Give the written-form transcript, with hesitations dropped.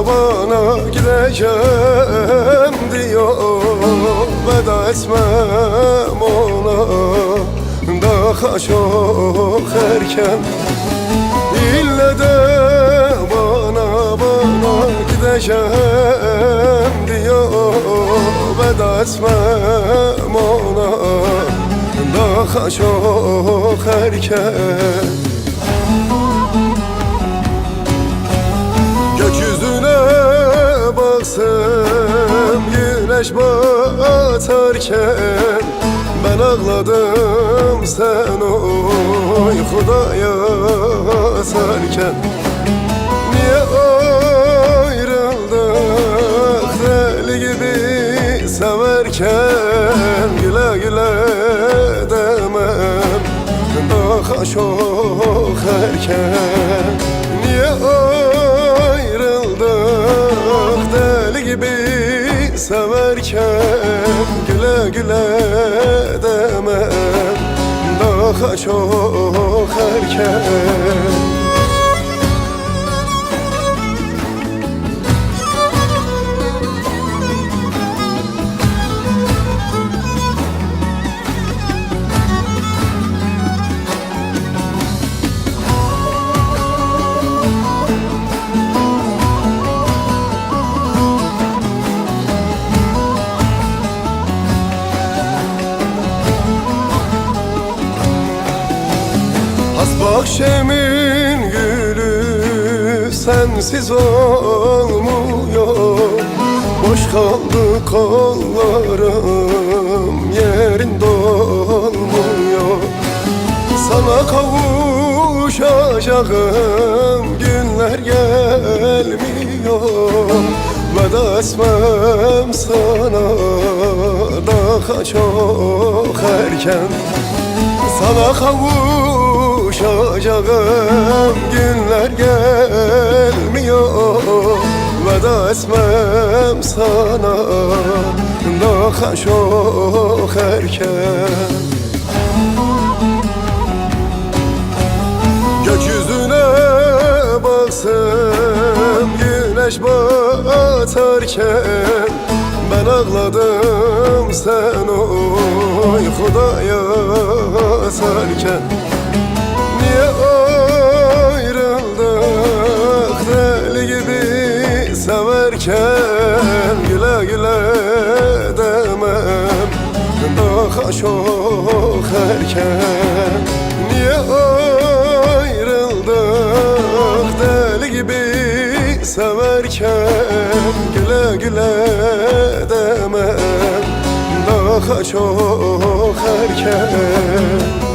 bana gideceğim diyor, veda etmem ona daha çok erken. İlle de bana gideceğim diyor, veda etmem ona daha çok erken. Gökyüzüne baksam güneş batarken, ben ağladım sen uykuda yatarken. Niye ayrıldık deli gibi severken, güle güle demem daha çok erken. Niye ayrıldık deli gibi severken, güle güle demem daha çok erken. Bahçemin gülü sensiz olmuyor, boş kaldı kollarım yerinde olmuyor. Sana kavuşacağım günler gelmiyor, veda etmem sana daha çok erken. Sana kavuşacağım günler gelmiyor, veda etmem sana daha çok erken. Gökyüzüne baksam güneş batarken, ben ağladım sen uykuda yatarken. Niye ayrıldık deli gibi severken, güle güle demem daha çok erken. Niye ayrıldık deli gibi severken, güle güle demem daha çok erken.